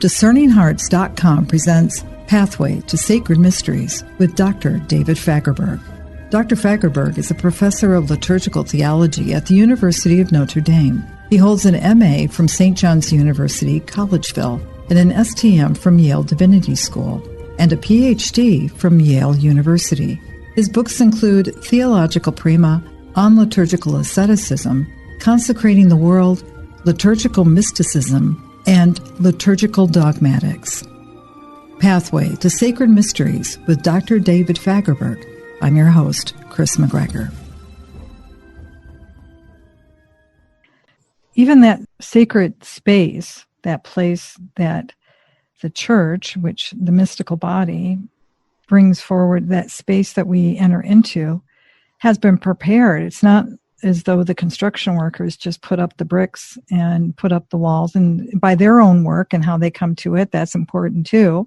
DiscerningHearts.com presents Pathway to Sacred Mysteries with Dr. David Fagerberg. Dr. Fagerberg is a professor of liturgical theology at the University of Notre Dame. He holds an MA from St. John's University, Collegeville, and an STM from Yale Divinity School, and a Ph.D. from Yale University. His books include Theological Prima, On Liturgical Asceticism, Consecrating the World, Liturgical Mysticism, and Liturgical Dogmatics. Pathway to Sacred Mysteries with Dr. David Fagerberg. I'm your host, Kris McGregor. Even that sacred space, that place that the church, which the mystical body brings forward, that space that we enter into, has been prepared. It's not as though the construction workers just put up the bricks and put up the walls, and by their own work and how they come to it, that's important too.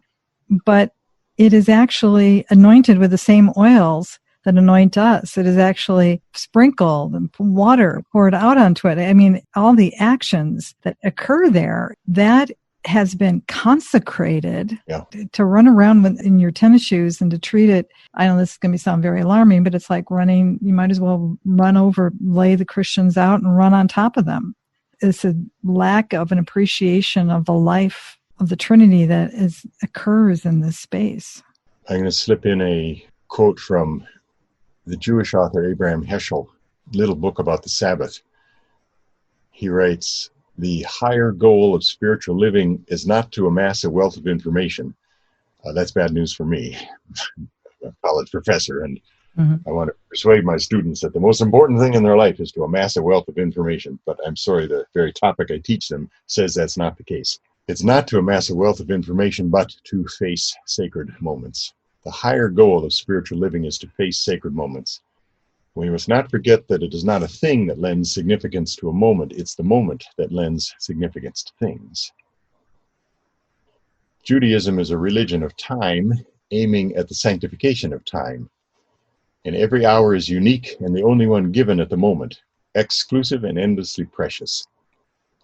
But it is actually anointed with the same oils that anoint us. It is actually sprinkled and water poured out onto it. I mean, all the actions that occur there, that has been consecrated. To run around in your tennis shoes and to treat it. I know this is going to sound very alarming, but it's like running. You might as well lay the Christians out and run on top of them. It's a lack of an appreciation of the life of the Trinity that occurs in this space. I'm going to slip in a quote from the Jewish author Abraham Heschel, little book about the Sabbath. He writes, "The higher goal of spiritual living is not to amass a wealth of information." That's bad news for me. I'm a college professor, and I want to persuade my students that the most important thing in their life is to amass a wealth of information. But I'm sorry, the very topic I teach them says that's not the case. It's not to amass a wealth of information, but to face sacred moments. The higher goal of spiritual living is to face sacred moments. We must not forget that it is not a thing that lends significance to a moment, it's the moment that lends significance to things. Judaism is a religion of time, aiming at the sanctification of time. And every hour is unique and the only one given at the moment, exclusive and endlessly precious.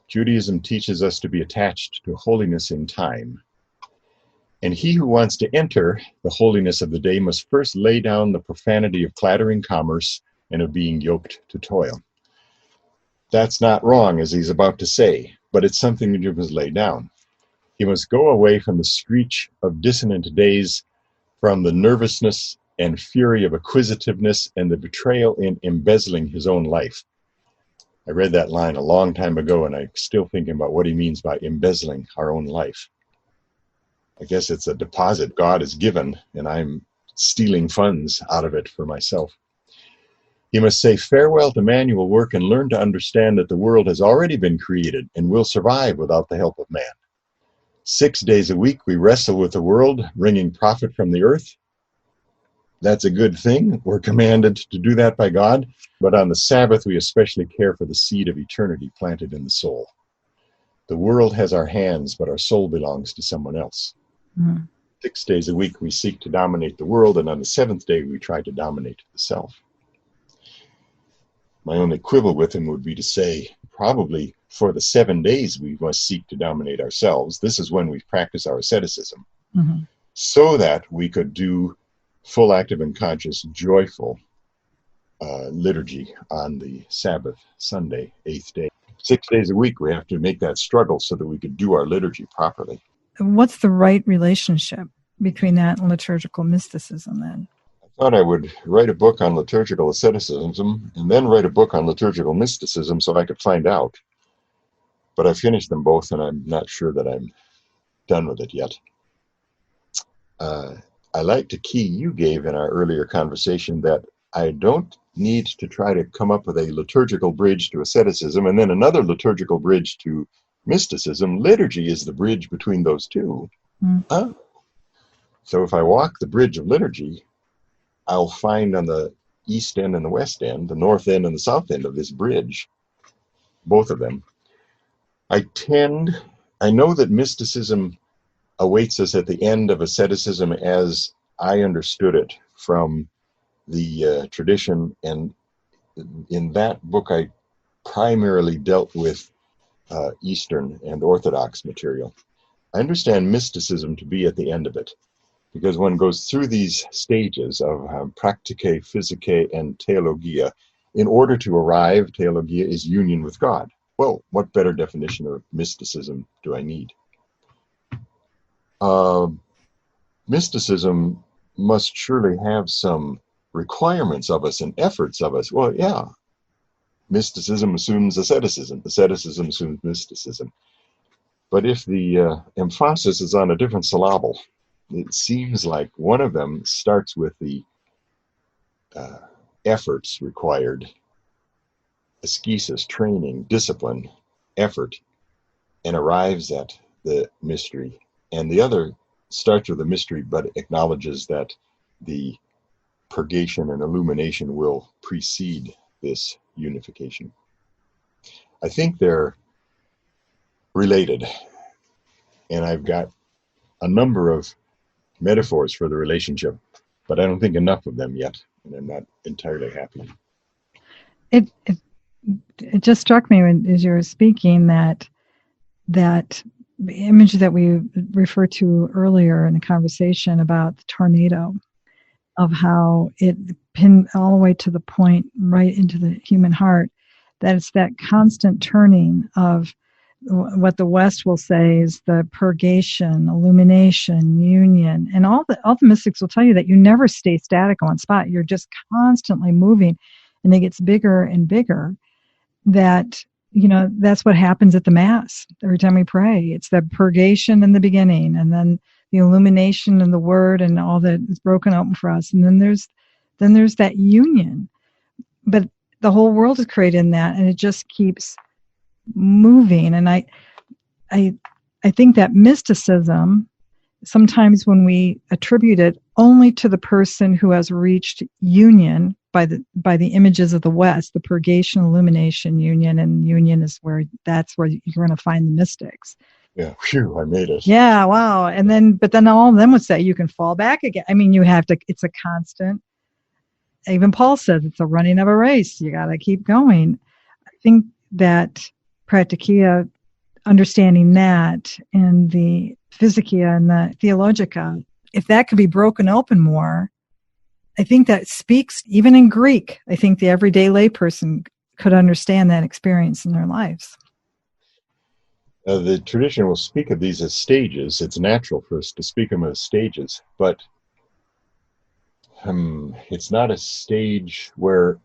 Judaism teaches us to be attached to holiness in time. And he who wants to enter the holiness of the day must first lay down the profanity of clattering commerce and of being yoked to toil. That's not wrong, as he's about to say, but it's something that you must lay down. He must go away from the screech of dissonant days, from the nervousness and fury of acquisitiveness and the betrayal in embezzling his own life. I read that line a long time ago, and I'm still thinking about what he means by embezzling our own life. I guess it's a deposit God has given, and I'm stealing funds out of it for myself. He must say farewell to manual work and learn to understand that the world has already been created and will survive without the help of man. 6 days a week we wrestle with the world, wringing profit from the earth. That's a good thing. We're commanded to do that by God. But on the Sabbath, we especially care for the seed of eternity planted in the soul. The world has our hands, but our soul belongs to someone else. 6 days a week we seek to dominate the world, and on the seventh day we try to dominate the self. My only quibble with him would be to say, probably for the 7 days we must seek to dominate ourselves. This is when we practice our asceticism, so that we could do full, active, and conscious, joyful liturgy on the Sabbath, Sunday, 8th day. 6 days a week we have to make that struggle so that we could do our liturgy properly. What's the right relationship between that and liturgical mysticism then? I thought I would write a book on liturgical asceticism and then write a book on liturgical mysticism so I could find out. But I finished them both, and I'm not sure that I'm done with it yet. I like the key you gave in our earlier conversation that I don't need to try to come up with a liturgical bridge to asceticism and then another liturgical bridge to mysticism. Liturgy is the bridge between those two. So if I walk the bridge of liturgy, I'll find on the east end and the west end, the north end and the south end of this bridge, both of them. I know that mysticism awaits us at the end of asceticism as I understood it from the tradition, and in that book I primarily dealt with Eastern and Orthodox material. I understand mysticism to be at the end of it, because one goes through these stages of Praktike, Physike, and Theologia. In order to arrive, Theologia is union with God. Well, what better definition of mysticism do I need? Mysticism must surely have some requirements of us and efforts of us. Well, yeah. Mysticism assumes asceticism. Asceticism assumes mysticism. But if the emphasis is on a different syllable, it seems like one of them starts with the efforts required, askesis, training, discipline, effort, and arrives at the mystery. And the other starts with the mystery, but acknowledges that the purgation and illumination will precede this unification. I think they're related, and I've got a number of metaphors for the relationship, but I don't think enough of them yet, and I'm not entirely happy. It just struck me as you were speaking that image that we referred to earlier in the conversation about the tornado, of how it pinned all the way to the point right into the human heart, that it's that constant turning of what the West will say is the purgation, illumination, union, and all the mystics will tell you that you never stay static on one spot. You're just constantly moving, and it gets bigger and bigger. That, that's what happens at the Mass every time we pray. It's the purgation in the beginning, and then the illumination and the Word and all that is broken open for us, and then there's that union. But the whole world is created in that, and it just keeps moving. And I think that mysticism, sometimes when we attribute it only to the person who has reached union by the images of the West, the purgation, illumination, union, and union is that's where you're going to find the mystics. Yeah, phew, I made it. Yeah, wow. But then all of them would say you can fall back again. I mean, you have to, it's a constant. Even Paul says it's a running of a race. You got to keep going. I think that Praktike, understanding that, and the Physike and the Theologia, if that could be broken open more, I think that speaks, even in Greek, I think the everyday layperson could understand that experience in their lives. The tradition will speak of these as stages. It's natural for us to speak of them as stages, but it's not a stage where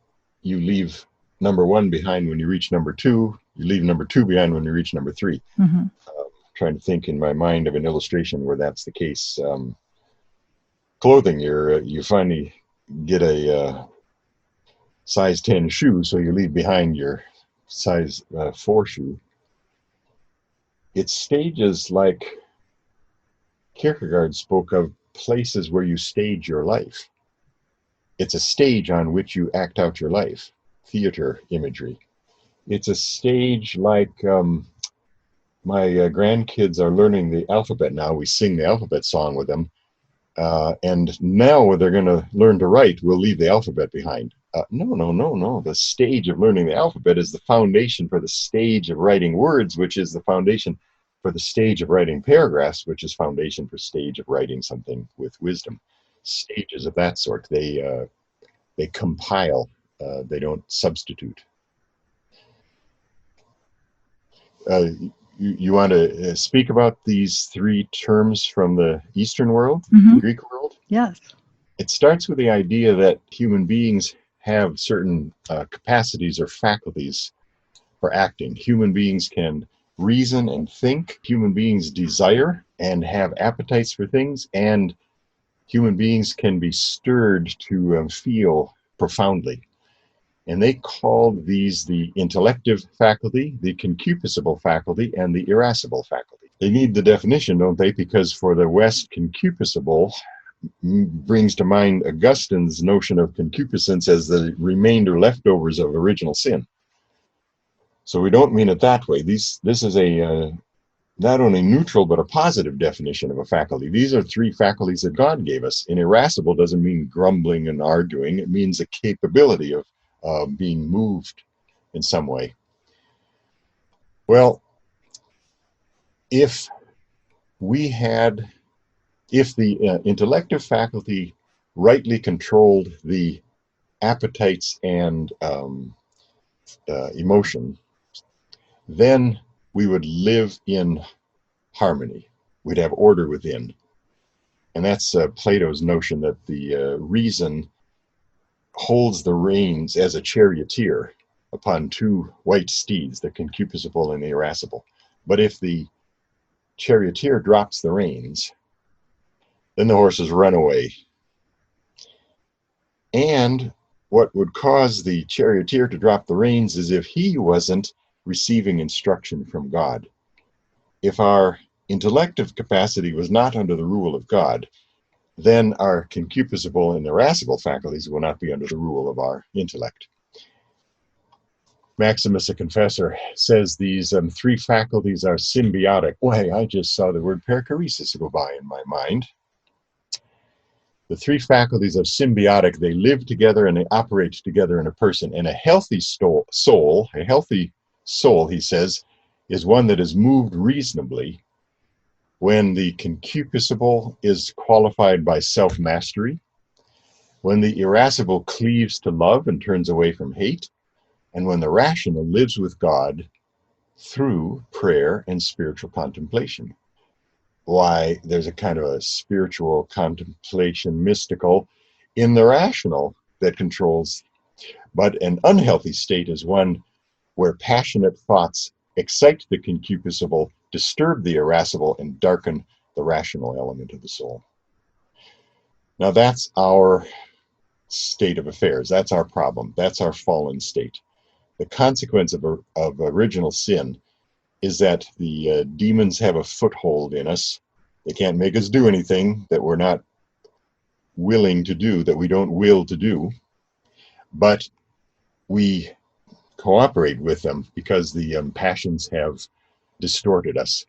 you leave number one behind when you reach number two. You leave number two behind when you reach number three. Mm-hmm. Trying to think in my mind of an illustration where that's the case. Clothing, you finally get a size 10 shoe, so you leave behind your size 4 shoe. It's stages like Kierkegaard spoke of, places where you stage your life. It's a stage on which you act out your life, theater imagery. It's a stage like my grandkids are learning the alphabet now. We sing the alphabet song with them. And now when they're going to learn to write, we'll leave the alphabet behind. No. The stage of learning the alphabet is the foundation for the stage of writing words, which is the foundation for the stage of writing paragraphs, which is foundation for stage of writing something with wisdom. Stages of that sort. They compile. They don't substitute. You want to speak about these 3 terms from the Eastern world, mm-hmm. the Greek world? Yes. It starts with the idea that human beings have certain capacities or faculties for acting. Human beings can reason and think. Human beings desire and have appetites for things. And human beings can be stirred to feel profoundly. And they called these the intellective faculty, the concupiscible faculty, and the irascible faculty. They need the definition, don't they? Because for the West, concupiscible brings to mind Augustine's notion of concupiscence as the remainder leftovers of original sin. So we don't mean it that way. This is a not only neutral, but a positive definition of a faculty. These are 3 faculties that God gave us. And irascible doesn't mean grumbling and arguing. It means a capability of being moved in some way. Well, if if the intellective faculty rightly controlled the appetites and emotion, then we would live in harmony. We'd have order within. And that's Plato's notion that the reason holds the reins as a charioteer upon two white steeds, the concupiscible and the irascible. But if the charioteer drops the reins, then the horses run away. And what would cause the charioteer to drop the reins is if he wasn't receiving instruction from God. If our intellective capacity was not under the rule of God, then our concupiscible and irascible faculties will not be under the rule of our intellect. Maximus the Confessor says these three faculties are symbiotic. Why, I just saw the word perichoresis go by in my mind. The three faculties are symbiotic. They live together and they operate together in a person. And a healthy soul, he says, is one that is moved reasonably when the concupiscible is qualified by self-mastery, when the irascible cleaves to love and turns away from hate, and when the rational lives with God through prayer and spiritual contemplation. Why, there's a kind of a spiritual contemplation, mystical, in the rational that controls. But an unhealthy state is one where passionate thoughts excite the concupiscible, disturb the irascible, and darken the rational element of the soul. Now that's our state of affairs. That's our problem. That's our fallen state. The consequence of original sin is that the demons have a foothold in us. They can't make us do anything that we're not willing to do, that we don't will to do. But we cooperate with them because the passions have distorted us.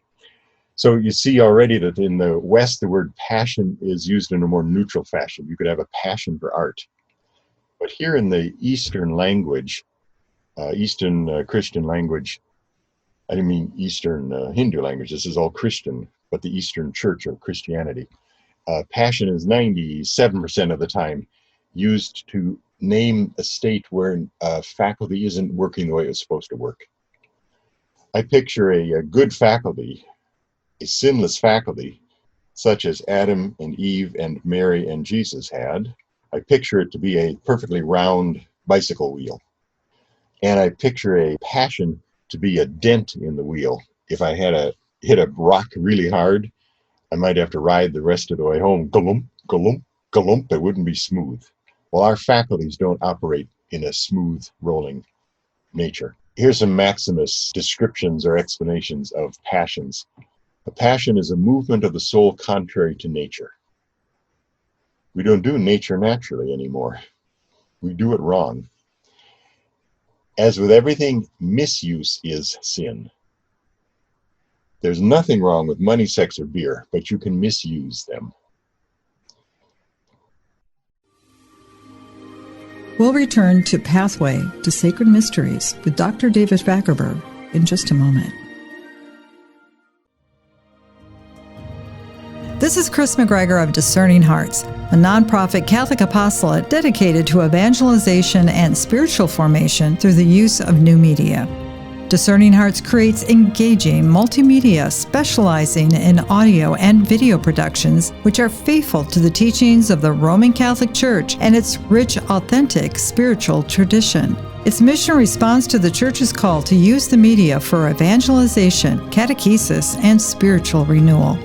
So you see already that in the West, the word passion is used in a more neutral fashion. You could have a passion for art. But here in the Eastern language, Eastern Christian language, I didn't mean Eastern Hindu language, this is all Christian, but the Eastern Church of Christianity. Passion is 97% of the time used to name a state where a faculty isn't working the way it's supposed to work. I picture a good faculty, a sinless faculty, such as Adam and Eve and Mary and Jesus had. I picture it to be a perfectly round bicycle wheel. And I picture a passion to be a dent in the wheel. If I had hit a rock really hard, I might have to ride the rest of the way home. Galump, galump, galump. It wouldn't be smooth. Well, our faculties don't operate in a smooth rolling nature. Here's some Maximus descriptions or explanations of passions. A passion is a movement of the soul contrary to nature. We don't do nature naturally anymore. We do it wrong. As with everything, misuse is sin. There's nothing wrong with money, sex, or beer, but you can misuse them. We'll return to Pathway to Sacred Mysteries with Dr. David Fagerberg in just a moment. This is Kris McGregor of Discerning Hearts, a nonprofit Catholic apostolate dedicated to evangelization and spiritual formation through the use of new media. Discerning Hearts creates engaging multimedia specializing in audio and video productions which are faithful to the teachings of the Roman Catholic Church and its rich, authentic spiritual tradition. Its mission responds to the Church's call to use the media for evangelization, catechesis, and spiritual renewal.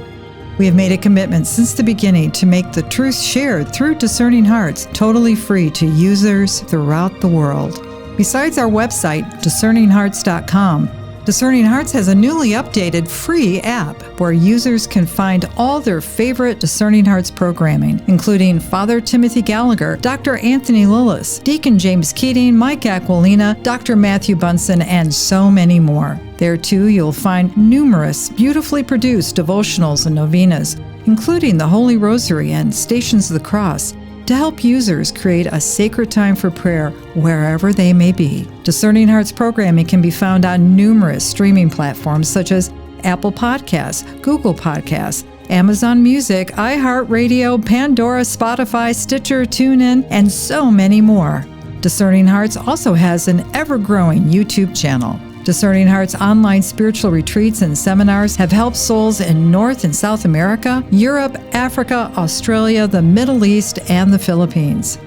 We have made a commitment since the beginning to make the truth shared through Discerning Hearts totally free to users throughout the world. Besides our website, discerninghearts.com, Discerning Hearts has a newly updated free app where users can find all their favorite Discerning Hearts programming, including Father Timothy Gallagher, Dr. Anthony Lillis, Deacon James Keating, Mike Aquilina, Dr. Matthew Bunson, and so many more. There, too, you'll find numerous beautifully produced devotionals and novenas, including the Holy Rosary and Stations of the Cross, to help users create a sacred time for prayer wherever they may be. Discerning Hearts programming can be found on numerous streaming platforms such as Apple Podcasts, Google Podcasts, Amazon Music, iHeartRadio, Pandora, Spotify, Stitcher, TuneIn, and so many more. Discerning Hearts also has an ever-growing YouTube channel. Discerning Hearts online spiritual retreats and seminars have helped souls in North and South America, Europe, Africa, Australia, the Middle East, and the Philippines.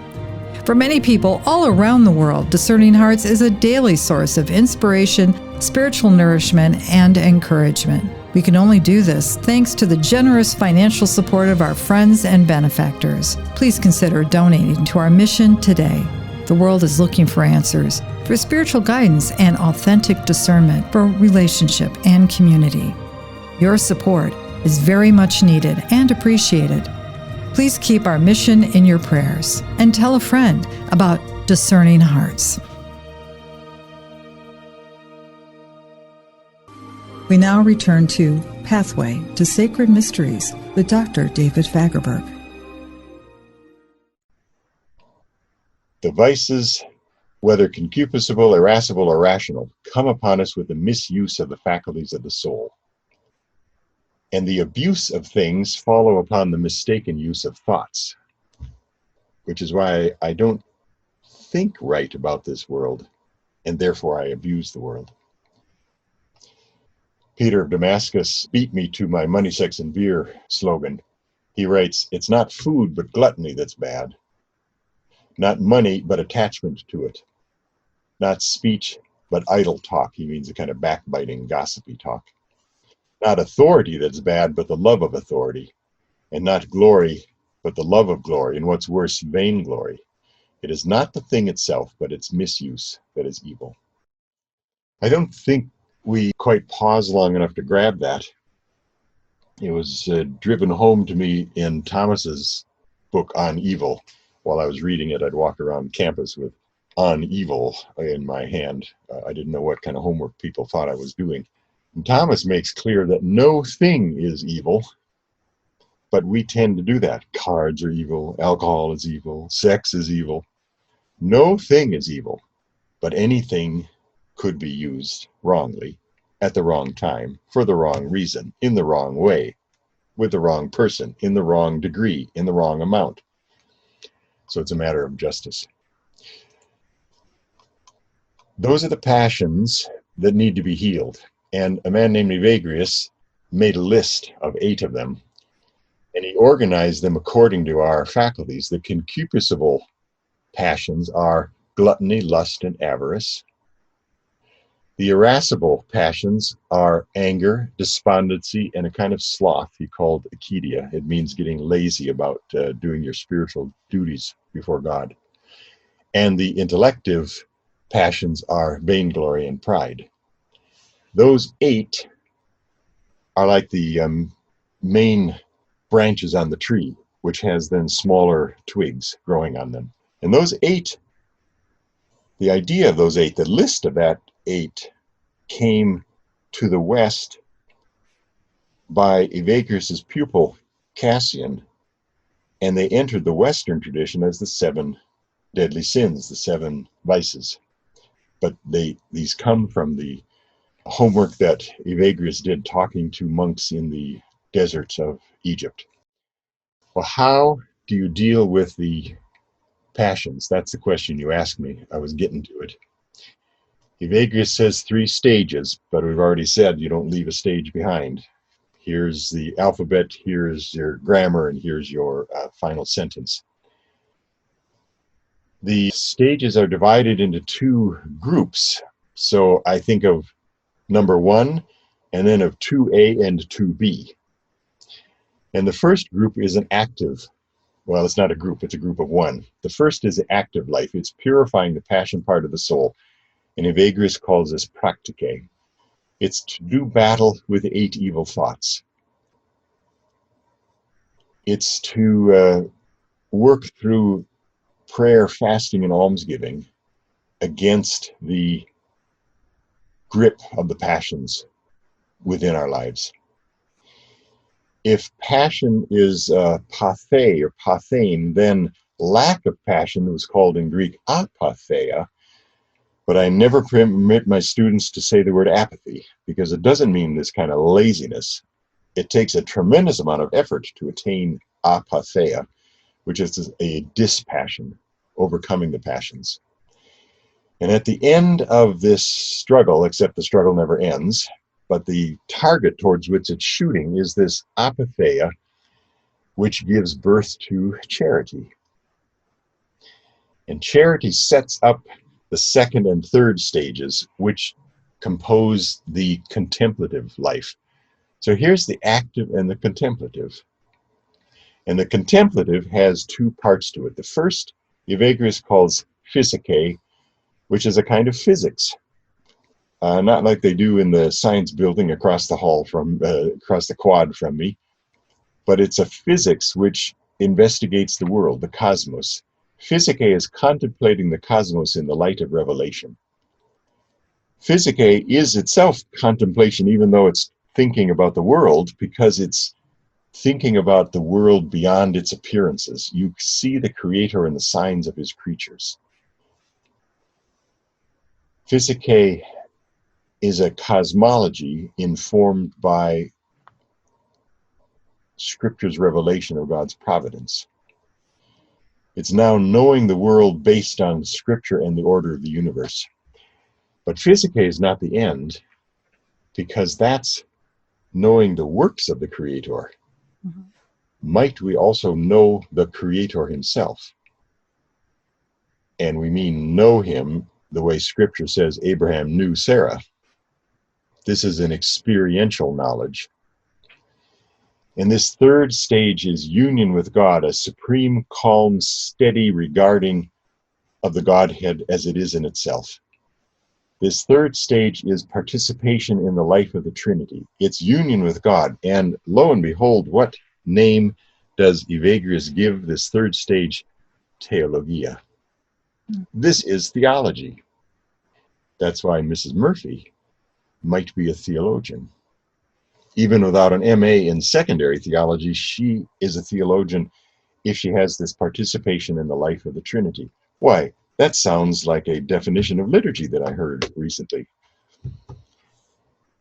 For many people all around the world, Discerning Hearts is a daily source of inspiration, spiritual nourishment, and encouragement. We can only do this thanks to the generous financial support of our friends and benefactors. Please consider donating to our mission today. The world is looking for answers, for spiritual guidance and authentic discernment, for relationship and community. Your support is very much needed and appreciated. Please keep our mission in your prayers and tell a friend about Discerning Hearts. We now return to Pathway to Sacred Mysteries with Dr. David Fagerberg. The vices, whether concupiscible, irascible, or rational, come upon us with the misuse of the faculties of the soul. And the abuse of things follow upon the mistaken use of thoughts, which is why I don't think right about this world, and therefore I abuse the world. Peter of Damascus beat me to my money, sex, and beer slogan. He writes, "It's not food but gluttony that's bad. Not money but attachment to it. Not speech but idle talk." He means a kind of backbiting, gossipy talk. Not authority that's bad, but the love of authority. And not glory, but the love of glory, and what's worse, vainglory. It is not the thing itself, but its misuse that is evil. I don't think we quite paused long enough to grab that. It was driven home to me in Thomas's book On Evil. While I was reading it, I'd walk around campus with On Evil in my hand. I didn't know what kind of homework people thought I was doing. And Thomas makes clear that no thing is evil, but we tend to do that. Cards are evil, alcohol is evil, sex is evil. No thing is evil, but anything could be used wrongly, at the wrong time, for the wrong reason, in the wrong way, with the wrong person, in the wrong degree, in the wrong amount. So it's a matter of justice. Those are the passions that need to be healed. And a man named Evagrius made a list of 8 of them, and he organized them according to our faculties. The concupiscible passions are gluttony, lust, and avarice. The irascible passions are anger, despondency, and a kind of sloth he called acedia. It means getting lazy about doing your spiritual duties before God. And the intellective passions are vainglory and pride. Those 8 are like the main branches on the tree, which has then smaller twigs growing on them. And those 8, the idea of those 8, the list of that 8 came to the West by Evagrius's pupil Cassian, and they entered the Western tradition as the 7 deadly sins, the 7 vices. But these come from the homework that Evagrius did talking to monks in the deserts of Egypt. Well, how do you deal with the passions? That's the question you asked me. I was getting to it. Evagrius says 3 stages, but we've already said you don't leave a stage behind. Here's the alphabet, here's your grammar, and here's your final sentence. The stages are divided into 2 groups. So I think of number 1, and then of 2A and 2B. And the first group is an active. Well, it's not a group, it's a group of 1. The first is the active life. It's purifying the passion part of the soul. And Evagrius calls this Praktike. It's to do battle with 8 evil thoughts. It's to work through prayer, fasting, and almsgiving against the grip of the passions within our lives. If passion is pathe or pathein, then lack of passion was called in Greek apatheia. But I never permit my students to say the word apathy, because it doesn't mean this kind of laziness. It takes a tremendous amount of effort to attain apatheia, which is a dispassion, overcoming the passions. And at the end of this struggle, except the struggle never ends, but the target towards which it's shooting is this apatheia, which gives birth to charity. And charity sets up the second and third stages, which compose the contemplative life. So here's the active and the contemplative. And the contemplative has two parts to it. The first, Evagrius calls Physike, which is a kind of physics. Not like they do in the science building across the hall across the quad from me, but it's a physics which investigates the world, the cosmos. Physike is contemplating the cosmos in the light of revelation. Physike is itself contemplation, even though it's thinking about the world, because it's thinking about the world beyond its appearances. You see the Creator in the signs of his creatures. Physike is a cosmology informed by Scripture's revelation of God's providence. It's now knowing the world based on Scripture and the order of the universe. But Physike is not the end, because that's knowing the works of the Creator. Mm-hmm. Might we also know the Creator himself? And we mean know him the way Scripture says Abraham knew Sarah. This is an experiential knowledge. And this third stage is union with God, a supreme, calm, steady regarding of the Godhead as it is in itself. This third stage is participation in the life of the Trinity. It's union with God. And lo and behold, what name does Evagrius give this third stage? Theologia. This is theology. That's why Mrs. Murphy might be a theologian. Even without an MA in secondary theology, she is a theologian if she has this participation in the life of the Trinity. Why? That sounds like a definition of liturgy that I heard recently.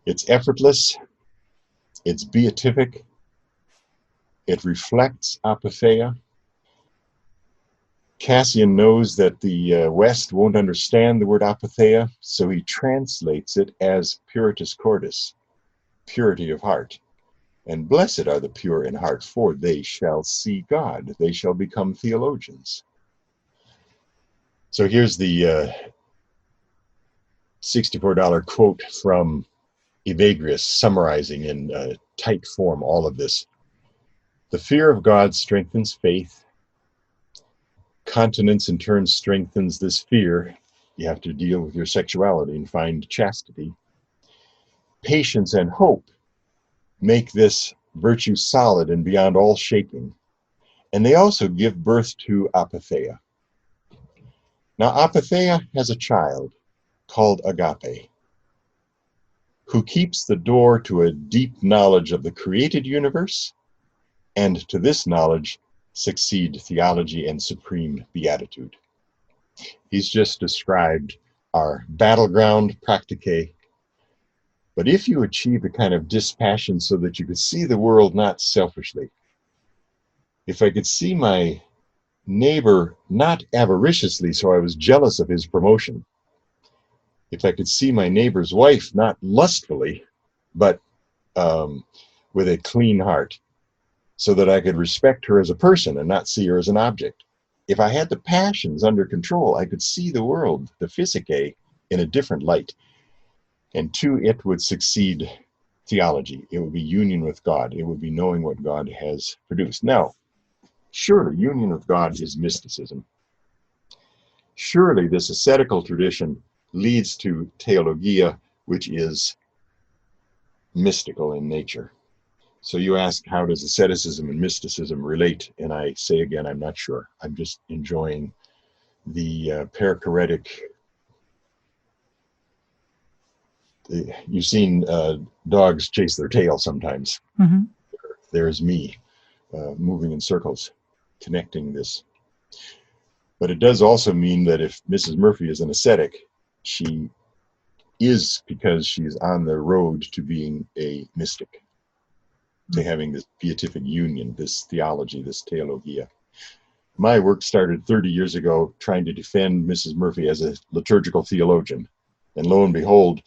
It's effortless, it's beatific, it reflects apatheia. Cassian knows that the West won't understand the word apatheia, so he translates it as puritas cordis, purity of heart. And blessed are the pure in heart, for they shall see God. They shall become theologians. So here's the $64 quote from Evagrius, summarizing in tight form all of this. The fear of God strengthens faith. Continence in turn strengthens this fear. You have to deal with your sexuality and find chastity. Patience and hope make this virtue solid and beyond all shaking. And they also give birth to apatheia. Now, apatheia has a child called agape, who keeps the door to a deep knowledge of the created universe, and to this knowledge succeed theology and supreme beatitude. He's just described our battleground, praktike. But if you achieve a kind of dispassion so that you could see the world not selfishly, if I could see my neighbor not avariciously so I was jealous of his promotion, if I could see my neighbor's wife not lustfully, but with a clean heart, so that I could respect her as a person and not see her as an object. If I had the passions under control, I could see the world, the Physike, in a different light. And to it would succeed theology. It would be union with God. It would be knowing what God has produced. Now, surely union with God is mysticism. Surely this ascetical tradition leads to theologia, which is mystical in nature. So you ask, how does asceticism and mysticism relate? And I say again, I'm not sure. I'm just enjoying the perichoretic. You've seen dogs chase their tail sometimes. Mm-hmm. There's me moving in circles, connecting this. But it does also mean that if Mrs. Murphy is an ascetic, she is because she's on the road to being a mystic, to having this beatific union, this theology, this theologia. My work started 30 years ago trying to defend Mrs. Murphy as a liturgical theologian. And lo and behold,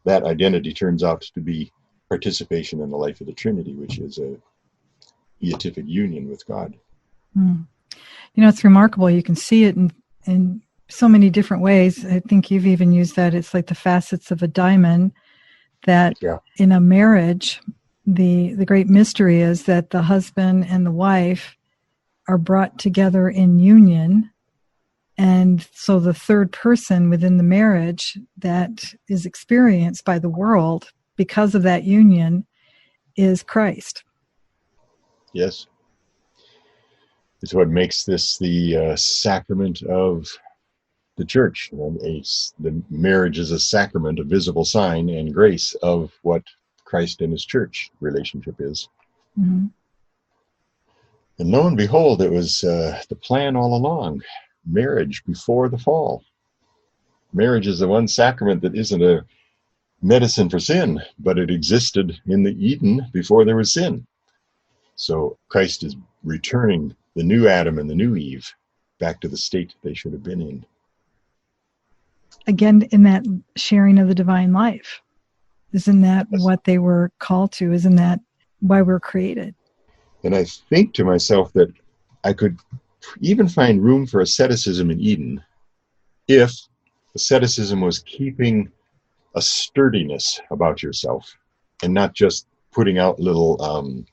that identity turns out to be participation in the life of the Trinity, which is a beatific union with God. Mm. You know, it's remarkable. You can see it in so many different ways. I think you've even used that. It's like the facets of a diamond, that in a marriage, the great mystery is that the husband and the wife are brought together in union. And so the third person within the marriage that is experienced by the world because of that union is Christ. Yes. It's what makes this the sacrament of the church. The marriage is a sacrament, a visible sign and grace of what Christ and his church relationship is. Mm-hmm. And lo and behold, it was the plan all along. Marriage before the fall. Marriage is the one sacrament that isn't a medicine for sin, but it existed in the Eden before there was sin. So Christ is returning the new Adam and the new Eve back to the state they should have been in. Again, in that sharing of the divine life. Isn't that what they were called to? Isn't that why we're created? And I think to myself that I could even find room for asceticism in Eden if asceticism was keeping a sturdiness about yourself and not just putting out little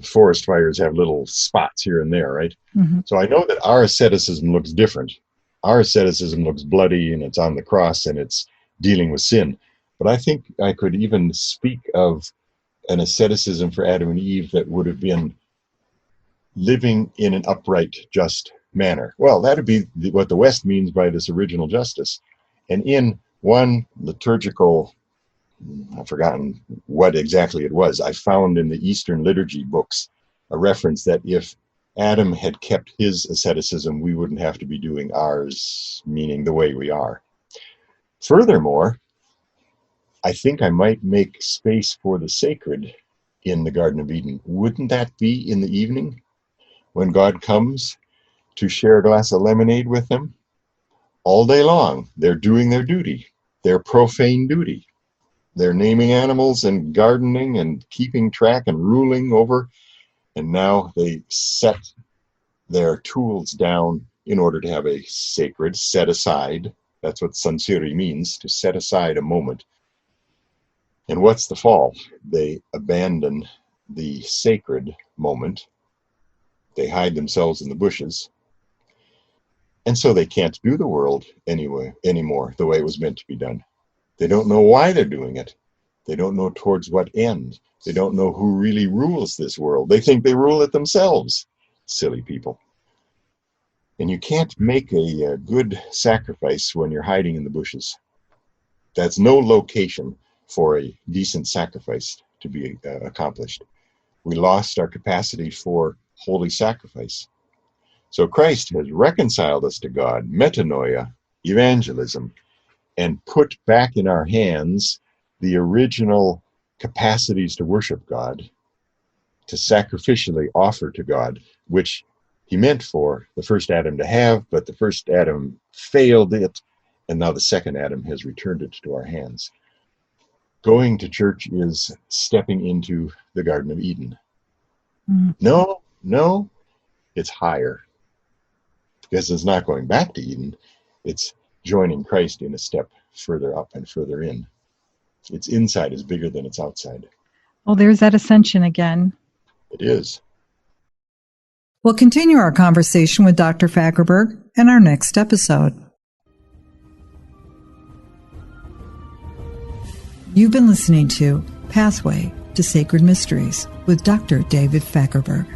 forest fires have little spots here and there, right? Mm-hmm. So I know that our asceticism looks different. Our asceticism looks bloody and it's on the cross and it's dealing with sin. But I think I could even speak of an asceticism for Adam and Eve that would have been living in an upright, just manner. Well, that would be what the West means by this original justice. And in one liturgical, I've forgotten what exactly it was, I found in the Eastern liturgy books a reference that if Adam had kept his asceticism, we wouldn't have to be doing ours, meaning the way we are. Furthermore, I think I might make space for the sacred in the Garden of Eden. Wouldn't that be in the evening when God comes to share a glass of lemonade with them? All day long, they're doing their duty, their profane duty. They're naming animals and gardening and keeping track and ruling over. And now they set their tools down in order to have a sacred set aside. That's what sansiri means, to set aside a moment. And what's the fall? They abandon the sacred moment. They hide themselves in the bushes. And so they can't do the world anymore the way it was meant to be done. They don't know why they're doing it. They don't know towards what end. They don't know who really rules this world. They think they rule it themselves. Silly people. And you can't make a good sacrifice when you're hiding in the bushes. That's no location for a decent sacrifice to be accomplished. We lost our capacity for holy sacrifice. So Christ has reconciled us to God, metanoia, evangelism, and put back in our hands the original capacities to worship God, to sacrificially offer to God, which he meant for the first Adam to have, but the first Adam failed it, and now the second Adam has returned it to our hands. Going to church is stepping into the Garden of Eden. Mm. No, it's higher. Because it's not going back to Eden, it's joining Christ in a step further up and further in. Its inside is bigger than its outside. Well, there's that ascension again. It is. We'll continue our conversation with Dr. Fagerberg in our next episode. You've been listening to Pathway to Sacred Mysteries with Dr. David Fagerberg.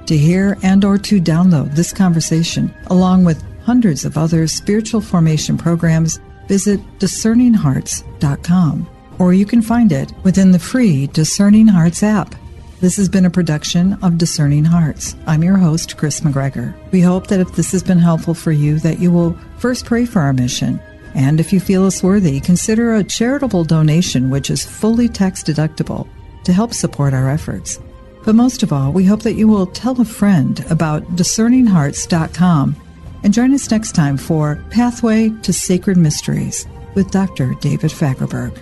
To hear and or to download this conversation, along with hundreds of other spiritual formation programs, visit discerninghearts.com, or you can find it within the free Discerning Hearts app. This has been a production of Discerning Hearts. I'm your host, Kris McGregor. We hope that if this has been helpful for you, that you will first pray for our mission, And if you feel us worthy, consider a charitable donation which is fully tax deductible to help support our efforts. But most of all, we hope that you will tell a friend about discerninghearts.com and join us next time for Pathway to Sacred Mysteries with Dr. David Fagerberg.